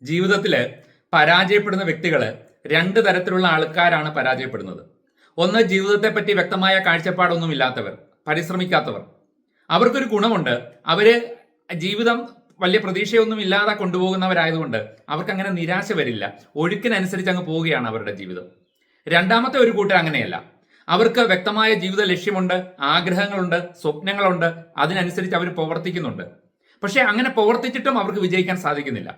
ജീവിതത്തിൽ പരാജയപ്പെടുന്ന വ്യക്തികൾ രണ്ട് തരത്തിലുള്ള ആൾക്കാരാണ് പരാജയപ്പെടുന്നത്. ഒന്ന്, ജീവിതത്തെപ്പറ്റി വ്യക്തമായ കാഴ്ചപ്പാടൊന്നും ഇല്ലാത്തവർ, പരിശ്രമിക്കാത്തവർ. അവർക്കൊരു ഗുണമുണ്ട്, അവര് ജീവിതം വലിയ പ്രതീക്ഷയൊന്നും ഇല്ലാതെ കൊണ്ടുപോകുന്നവരായതുകൊണ്ട് അവർക്ക് അങ്ങനെ നിരാശ വരില്ല, ഒഴുക്കിനനുസരിച്ച് അങ്ങ് പോവുകയാണ് അവരുടെ ജീവിതം. രണ്ടാമത്തെ ഒരു കൂട്ടർ അങ്ങനെയല്ല, അവർക്ക് വ്യക്തമായ ജീവിത ലക്ഷ്യമുണ്ട്, ആഗ്രഹങ്ങളുണ്ട്, സ്വപ്നങ്ങളുണ്ട്, അതിനനുസരിച്ച് അവർ പ്രവർത്തിക്കുന്നുണ്ട്. പക്ഷെ അങ്ങനെ പ്രവർത്തിച്ചിട്ടും അവർക്ക് വിജയിക്കാൻ സാധിക്കുന്നില്ല.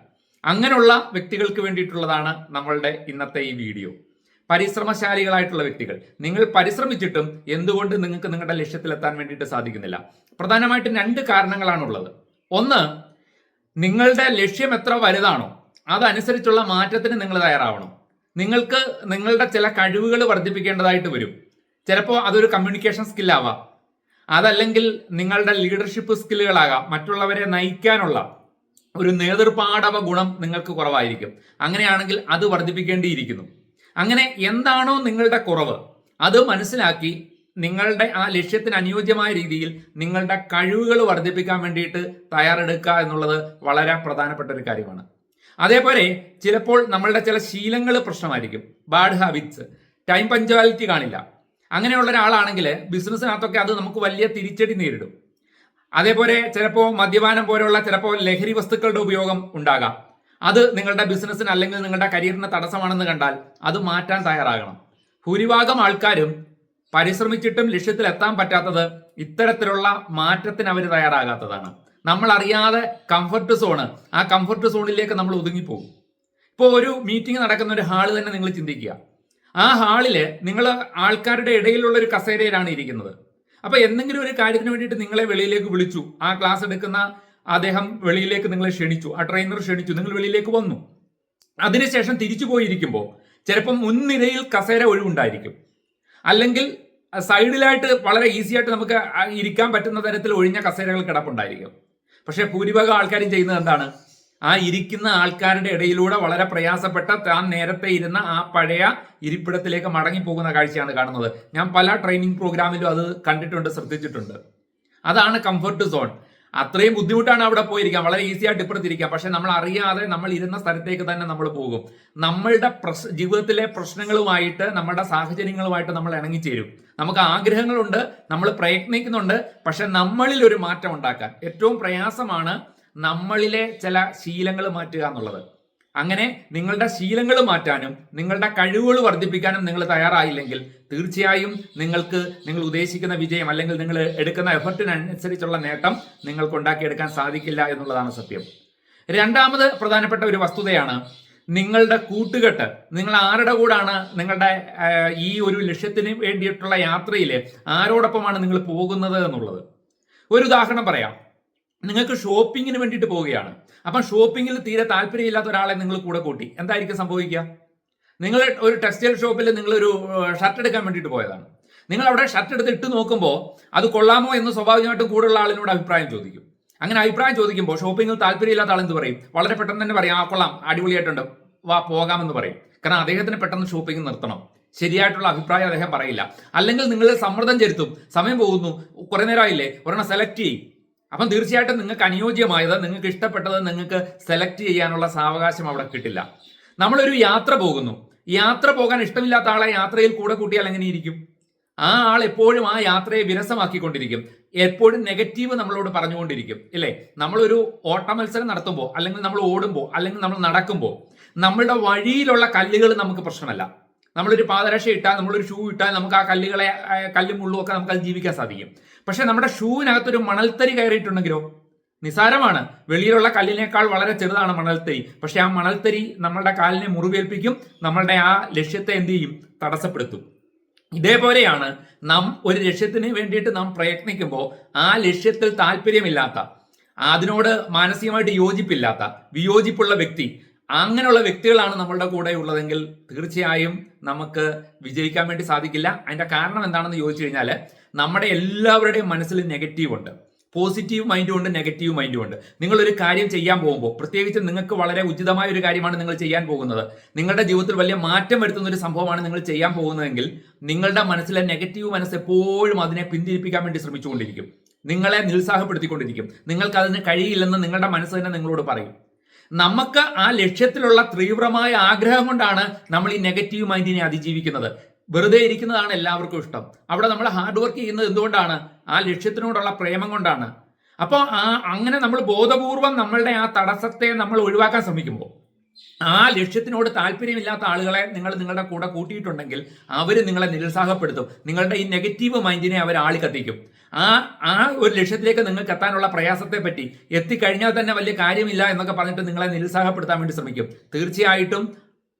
അങ്ങനെയുള്ള വ്യക്തികൾക്ക് വേണ്ടിയിട്ടുള്ളതാണ് നമ്മളുടെ ഇന്നത്തെ ഈ വീഡിയോ. പരിശ്രമശാലികളായിട്ടുള്ള വ്യക്തികൾ, നിങ്ങൾ പരിശ്രമിച്ചിട്ടും എന്തുകൊണ്ട് നിങ്ങൾക്ക് നിങ്ങളുടെ ലക്ഷ്യത്തിലെത്താൻ വേണ്ടിയിട്ട് സാധിക്കുന്നില്ല? പ്രധാനമായിട്ടും രണ്ട് കാരണങ്ങളാണുള്ളത്. ഒന്ന്, നിങ്ങളുടെ ലക്ഷ്യം എത്ര വലുതാണോ അതനുസരിച്ചുള്ള മാറ്റത്തിന് നിങ്ങൾ തയ്യാറാവണം. നിങ്ങൾക്ക് നിങ്ങളുടെ ചില കഴിവുകൾ വർദ്ധിപ്പിക്കേണ്ടതായിട്ട് വരും. ചിലപ്പോൾ അതൊരു കമ്മ്യൂണിക്കേഷൻ സ്കില്ലാവാം, അതല്ലെങ്കിൽ നിങ്ങളുടെ ലീഡർഷിപ്പ് സ്കില്ലുകളാകാം. മറ്റുള്ളവരെ നയിക്കാനുള്ള ഒരു നേതൃപാടവ ഗുണം നിങ്ങൾക്ക് കുറവായിരിക്കും. അങ്ങനെയാണെങ്കിൽ അത് വർദ്ധിപ്പിക്കേണ്ടിയിരിക്കുന്നു. അങ്ങനെ എന്താണോ നിങ്ങളുടെ കുറവ് അത് മനസ്സിലാക്കി നിങ്ങളുടെ ആ ലക്ഷ്യത്തിന് അനുയോജ്യമായ രീതിയിൽ നിങ്ങളുടെ കഴിവുകൾ വർദ്ധിപ്പിക്കാൻ വേണ്ടിയിട്ട് തയ്യാറെടുക്കുക എന്നുള്ളത് വളരെ പ്രധാനപ്പെട്ട ഒരു കാര്യമാണ്. അതേപോലെ ചിലപ്പോൾ നമ്മളുടെ ചില ശീലങ്ങൾ പ്രശ്നമായിരിക്കും, ബാഡ് ഹാബിറ്റ്സ്, ടൈം പഞ്ച്വാലിറ്റി കാണില്ല. അങ്ങനെയുള്ള ഒരാളാണെങ്കിൽ ബിസിനസ്സിനകത്തൊക്കെ അത് നമുക്ക് വലിയ തിരിച്ചടി നേരിടും. അതേപോലെ ചിലപ്പോൾ മദ്യപാനം പോലെയുള്ള ചിലപ്പോൾ ലഹരി വസ്തുക്കളുടെ ഉപയോഗം ഉണ്ടാകാം. അത് നിങ്ങളുടെ ബിസിനസ്സിന് അല്ലെങ്കിൽ നിങ്ങളുടെ കരിയറിന് തടസ്സമാണെന്ന് കണ്ടാൽ അത് മാറ്റാൻ തയ്യാറാകണം. ഭൂരിഭാഗം ആൾക്കാരും പരിശ്രമിച്ചിട്ടും ലക്ഷ്യത്തിൽ എത്താൻ പറ്റാത്തത് ഇത്തരത്തിലുള്ള മാറ്റത്തിന് അവർ തയ്യാറാകാത്തതാണ്. നമ്മൾ അറിയാതെ ആ കംഫർട്ട് സോണിലേക്ക് നമ്മൾ ഒതുങ്ങിപ്പോകും. ഇപ്പോൾ ഒരു മീറ്റിംഗ് നടക്കുന്ന ഒരു ഹാള് തന്നെ നിങ്ങൾ ചിന്തിക്കുക. ആ ഹാളില് നിങ്ങൾ ആൾക്കാരുടെ ഇടയിലുള്ള ഒരു കസേരയിലാണ് ഇരിക്കുന്നത്. അപ്പൊ എന്തെങ്കിലും ഒരു കാര്യത്തിന് വേണ്ടിയിട്ട് നിങ്ങളെ വെളിയിലേക്ക് വിളിച്ചു, ആ ക്ലാസ് എടുക്കുന്ന അദ്ദേഹം വെളിയിലേക്ക് നിങ്ങളെ ക്ഷണിച്ചു, ആ ട്രെയിനർ ക്ഷണിച്ചു, നിങ്ങൾ വെളിയിലേക്ക് വന്നു. അതിനുശേഷം തിരിച്ചു പോയിരിക്കുമ്പോൾ ചിലപ്പം മുൻനിരയിൽ കസേര ഒഴിവുണ്ടായിരിക്കും, അല്ലെങ്കിൽ സൈഡിലായിട്ട് വളരെ ഈസി ആയിട്ട് നമുക്ക് ഇരിക്കാൻ പറ്റുന്ന തരത്തിൽ ഒഴിഞ്ഞ കസേരകൾ കിടപ്പുണ്ടായിരിക്കും. പക്ഷെ ഭൂരിഭാഗം ആൾക്കാരും ചെയ്യുന്നത് എന്താണ്? ആ ഇരിക്കുന്ന ആൾക്കാരുടെ ഇടയിലൂടെ വളരെ പ്രയാസപ്പെട്ട താൻ നേരത്തെ ഇരുന്ന ആ പഴയ ഇരിപ്പിടത്തിലേക്ക് മടങ്ങി പോകുന്ന കാഴ്ചയാണ് കാണുന്നത്. ഞാൻ പല ട്രെയിനിങ് പ്രോഗ്രാമിലും അത് കണ്ടിട്ടുണ്ട്, ശ്രദ്ധിച്ചിട്ടുണ്ട്. അതാണ് കംഫർട്ട് സോൺ. അത്രയും ബുദ്ധിമുട്ടാണ് അവിടെ പോയിരിക്കാം, വളരെ ഈസി ആയിട്ട് ഇപ്പുറത്തിരിക്കാം. പക്ഷെ നമ്മൾ അറിയാതെ നമ്മൾ ഇരുന്ന സ്ഥലത്തേക്ക് തന്നെ നമ്മൾ പോകും. നമ്മളുടെ ജീവിതത്തിലെ പ്രശ്നങ്ങളുമായിട്ട്, നമ്മുടെ സാഹചര്യങ്ങളുമായിട്ട് നമ്മൾ ഇണങ്ങിച്ചേരും. നമുക്ക് ആഗ്രഹങ്ങളുണ്ട്, നമ്മൾ പ്രയത്നിക്കുന്നുണ്ട്, പക്ഷെ നമ്മളിൽ ഒരു മാറ്റം ഉണ്ടാക്കാൻ ഏറ്റവും പ്രയാസമാണ് നമ്മളിലെ ചില ശീലങ്ങൾ മാറ്റുക എന്നുള്ളത്. അങ്ങനെ നിങ്ങളുടെ ശീലങ്ങൾ മാറ്റാനും നിങ്ങളുടെ കഴിവുകൾ വർദ്ധിപ്പിക്കാനും നിങ്ങൾ തയ്യാറായില്ലെങ്കിൽ തീർച്ചയായും നിങ്ങൾ ഉദ്ദേശിക്കുന്ന വിജയം അല്ലെങ്കിൽ നിങ്ങൾ എടുക്കുന്ന എഫർട്ടിനനുസരിച്ചുള്ള നേട്ടം നിങ്ങൾക്ക് ഉണ്ടാക്കിയെടുക്കാൻ സാധിക്കില്ല എന്നുള്ളതാണ് സത്യം. രണ്ടാമത് പ്രധാനപ്പെട്ട ഒരു വസ്തുതയാണ് നിങ്ങളുടെ കൂട്ടുകെട്ട്. നിങ്ങൾ ആരുടെ കൂടാണ് നിങ്ങളുടെ ഈ ഒരു ലക്ഷ്യത്തിന് വേണ്ടിയിട്ടുള്ള യാത്രയിൽ ആരോടൊപ്പമാണ് നിങ്ങൾ പോകുന്നത് എന്നുള്ളത്. ഒരു ഉദാഹരണം പറയാം. നിങ്ങൾക്ക് ഷോപ്പിങ്ങിന് വേണ്ടിയിട്ട് പോവുകയാണ്. അപ്പം ഷോപ്പിങ്ങിൽ തീരെ താല്പര്യമില്ലാത്ത ഒരാളെ നിങ്ങൾ കൂടെ കൂട്ടി, എന്തായിരിക്കും സംഭവിക്കുക? നിങ്ങൾ ഒരു ടെക്സ്റ്റൈൽ ഷോപ്പിൽ നിങ്ങളൊരു ഷർട്ട് എടുക്കാൻ വേണ്ടിയിട്ട് പോയതാണ്. നിങ്ങൾ അവിടെ ഷർട്ട് എടുത്ത് ഇട്ട് നോക്കുമ്പോൾ അത് കൊള്ളാമോ എന്ന് സ്വാഭാവികമായിട്ടും കൂടുതലുള്ള ആളിനോട് അഭിപ്രായം ചോദിക്കും. അങ്ങനെ അഭിപ്രായം ചോദിക്കുമ്പോൾ ഷോപ്പിങ്ങിൽ താല്പര്യമില്ലാത്ത ആളെന്ത് പറയും? വളരെ പെട്ടെന്ന് തന്നെ പറയും, ആ കൊള്ളാം, അടിപൊളിയായിട്ടുണ്ട്, വാ പോകാമെന്ന് പറയും. കാരണം അദ്ദേഹത്തിന് പെട്ടെന്ന് ഷോപ്പിംഗ് നിർത്തണം. ശരിയായിട്ടുള്ള അഭിപ്രായം അദ്ദേഹം പറയില്ല. അല്ലെങ്കിൽ നിങ്ങൾ സമ്മർദ്ദം ചെലുത്തും, സമയം പോകുന്നു, കുറെ നേരമായില്ലേ, ഒരെണ്ണം സെലക്ട് ചെയ്യും. അപ്പം തീർച്ചയായിട്ടും നിങ്ങൾക്ക് അനുയോജ്യമായത്, നിങ്ങൾക്ക് ഇഷ്ടപ്പെട്ടത് നിങ്ങൾക്ക് സെലക്ട് ചെയ്യാനുള്ള സാവകാശം അവിടെ കിട്ടില്ല. നമ്മളൊരു യാത്ര പോകുന്നു, യാത്ര പോകാൻ ഇഷ്ടമില്ലാത്ത ആളെ യാത്രയിൽ കൂടെ കൂട്ടിയാൽ എങ്ങനെ ഇരിക്കും? ആ ആൾ എപ്പോഴും ആ യാത്രയെ വിരസമാക്കിക്കൊണ്ടിരിക്കും, എപ്പോഴും നെഗറ്റീവ് നമ്മളോട് പറഞ്ഞുകൊണ്ടിരിക്കും, ഇല്ലേ? നമ്മളൊരു ഓട്ട മത്സരം നടത്തുമ്പോൾ, അല്ലെങ്കിൽ നമ്മൾ ഓടുമ്പോൾ, അല്ലെങ്കിൽ നമ്മൾ നടക്കുമ്പോൾ നമ്മളുടെ വഴിയിലുള്ള കല്ലുകൾ നമുക്ക് പ്രശ്നമല്ല. നമ്മളൊരു പാദരക്ഷ ഇട്ടാൽ, നമ്മളൊരു ഷൂ ഇട്ടാൽ നമുക്ക് ആ കല്ലും മുള്ളും ഒക്കെ നമുക്ക് അത് ജീവിക്കാൻ സാധിക്കും. പക്ഷെ നമ്മുടെ ഷൂവിനകത്തൊരു മണൽത്തരി കയറിയിട്ടുണ്ടെങ്കിലോ? നിസാരമാണ്. വെളിയിലുള്ള കല്ലിനേക്കാൾ വളരെ ചെറുതാണ് മണൽത്തരി. പക്ഷെ ആ മണൽത്തരി നമ്മളുടെ കാലിനെ മുറിവേൽപ്പിക്കും, നമ്മളുടെ ആ ലക്ഷ്യത്തെ എന്ത് ചെയ്യും? തടസ്സപ്പെടുത്തും. ഇതേപോലെയാണ് നാം ഒരു ലക്ഷ്യത്തിന് വേണ്ടിയിട്ട് നാം പ്രയത്നിക്കുമ്പോൾ ആ ലക്ഷ്യത്തിൽ താല്പര്യമില്ലാത്ത, അതിനോട് മാനസികമായിട്ട് യോജിപ്പില്ലാത്ത, വിയോജിപ്പുള്ള വ്യക്തി, അങ്ങനെയുള്ള വ്യക്തികളാണ് നമ്മളുടെ കൂടെ ഉള്ളതെങ്കിൽ തീർച്ചയായും നമുക്ക് വിജയിക്കാൻ വേണ്ടി സാധിക്കില്ല. അതിന്റെ കാരണം എന്താണെന്ന് ചോദിച്ചു കഴിഞ്ഞാൽ, നമ്മുടെ എല്ലാവരുടെയും മനസ്സിൽ നെഗറ്റീവ് ഉണ്ട്. പോസിറ്റീവ് മൈൻഡും ഉണ്ട്, നെഗറ്റീവ് മൈൻഡും ഉണ്ട്. നിങ്ങളൊരു കാര്യം ചെയ്യാൻ പോകുമ്പോൾ, പ്രത്യേകിച്ച് നിങ്ങൾക്ക് വളരെ ഉചിതമായ ഒരു കാര്യമാണ് നിങ്ങൾ ചെയ്യാൻ പോകുന്നത്, നിങ്ങളുടെ ജീവിതത്തിൽ വലിയ മാറ്റം വരുത്തുന്ന ഒരു സംഭവമാണ് നിങ്ങൾ ചെയ്യാൻ പോകുന്നതെങ്കിൽ, നിങ്ങളുടെ മനസ്സിലെ നെഗറ്റീവ് മനസ്സ് എപ്പോഴും അതിനെ പിന്തിരിപ്പിക്കാൻ വേണ്ടി ശ്രമിച്ചുകൊണ്ടിരിക്കും, നിങ്ങളെ നിരുത്സാഹപ്പെടുത്തിക്കൊണ്ടിരിക്കും. നിങ്ങൾക്ക് അതിന് കഴിയില്ലെന്ന് നിങ്ങളുടെ മനസ്സ് തന്നെ നിങ്ങളോട് പറയും. നമുക്ക് ആ ലക്ഷ്യത്തിലുള്ള തീവ്രമായ ആഗ്രഹം കൊണ്ടാണ് നമ്മൾ ഈ നെഗറ്റീവ് മൈൻഡിനെ അതിജീവിക്കുന്നത്. വെറുതെ ഇരിക്കുന്നതാണ് എല്ലാവർക്കും ഇഷ്ടം. അവിടെ നമ്മൾ ഹാർഡ് വർക്ക് ചെയ്യുന്നത് എന്തുകൊണ്ടാണ്? ആ ലക്ഷ്യത്തിനോടുള്ള പ്രേമം കൊണ്ടാണ്. അപ്പോൾ അങ്ങനെ നമ്മൾ ബോധപൂർവം നമ്മളുടെ ആ തടസ്സത്തെ നമ്മൾ ഒഴിവാക്കാൻ ശ്രമിക്കുമ്പോൾ, ആ ലക്ഷ്യത്തിനോട് താല്പര്യമില്ലാത്ത ആളുകളെ നിങ്ങൾ നിങ്ങളുടെ കൂടെ കൂട്ടിയിട്ടുണ്ടെങ്കിൽ അവർ നിങ്ങളെ നിരുത്സാഹപ്പെടുത്തും. നിങ്ങളുടെ ഈ നെഗറ്റീവ് മൈൻഡിനെ അവർ ആളി കത്തിക്കും. ആ ഒരു ലക്ഷ്യത്തിലേക്ക് നിങ്ങൾക്ക് എത്താനുള്ള പ്രയാസത്തെ പറ്റി, എത്തിക്കഴിഞ്ഞാൽ തന്നെ വലിയ കാര്യമില്ല എന്നൊക്കെ പറഞ്ഞിട്ട് നിങ്ങളെ നിരുത്സാഹപ്പെടുത്താൻ വേണ്ടി ശ്രമിക്കും. തീർച്ചയായിട്ടും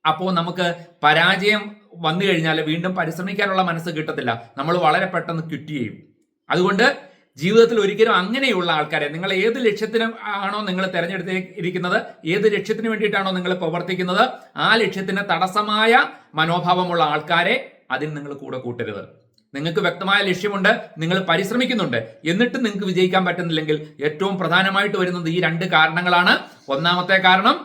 അപ്പോൾ നമുക്ക് പരാജയം വന്നു കഴിഞ്ഞാൽ വീണ്ടും പരിശ്രമിക്കാനുള്ള മനസ്സ് കിട്ടത്തില്ല. നമ്മൾ വളരെ പെട്ടെന്ന് ക്വിറ്റ് ചെയ്യും. അതുകൊണ്ട് ജീവിതത്തിൽ ഒരിക്കലും അങ്ങനെയുള്ള ആൾക്കാരെ, നിങ്ങൾ ഏത് ലക്ഷ്യത്തിനും ആണോ നിങ്ങൾ തിരഞ്ഞെടുത്തിരിക്കുന്നത്, ഏത് ലക്ഷ്യത്തിന് വേണ്ടിയിട്ടാണോ നിങ്ങൾ പ്രവർത്തിക്കുന്നത്, ആ ലക്ഷ്യത്തിന് തടസ്സമായ മനോഭാവമുള്ള ആൾക്കാരെ അതിന് നിങ്ങൾ കൂടെ കൂട്ടരുത്. നിങ്ങൾക്ക് വ്യക്തമായ ലക്ഷ്യമുണ്ട്, നിങ്ങൾ പരിശ്രമിക്കുന്നുണ്ട്, എന്നിട്ടും നിങ്ങൾക്ക് വിജയിക്കാൻ പറ്റുന്നില്ലെങ്കിൽ ഏറ്റവും പ്രധാനമായിട്ട് വരുന്നത് ഈ 2 കാരണങ്ങളാണ്. ഒന്നാമത്തെ കാരണം,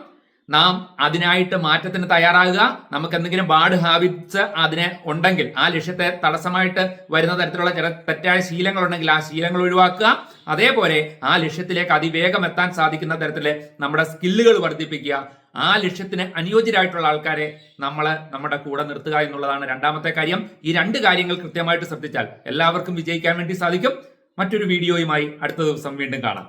നാം അതിനായിട്ട് മാറ്റത്തിന് തയ്യാറാകുക. നമുക്ക് എന്തെങ്കിലും ബാഡ് ഹാബിറ്റ്സ് അതിനെ ഉണ്ടെങ്കിൽ, ആ ലക്ഷ്യത്തെ തടസ്സമായിട്ട് വരുന്ന തരത്തിലുള്ള ചില തെറ്റായ ശീലങ്ങൾ ഉണ്ടെങ്കിൽ ആ ശീലങ്ങൾ ഒഴിവാക്കുക. അതേപോലെ ആ ലക്ഷ്യത്തിലേക്ക് അതിവേഗം എത്താൻ സാധിക്കുന്ന തരത്തിൽ നമ്മുടെ സ്കില്ലുകൾ വർദ്ധിപ്പിക്കുക. ആ ലക്ഷ്യത്തിന് അനുയോജ്യരായിട്ടുള്ള ആൾക്കാരെ നമ്മുടെ കൂടെ നിർത്തുക എന്നുള്ളതാണ് രണ്ടാമത്തെ കാര്യം. ഈ 2 കാര്യങ്ങൾ കൃത്യമായിട്ട് ശ്രദ്ധിച്ചാൽ എല്ലാവർക്കും വിജയിക്കാൻ വേണ്ടി സാധിക്കും. മറ്റൊരു വീഡിയോയുമായി അടുത്ത ദിവസം വീണ്ടും കാണാം.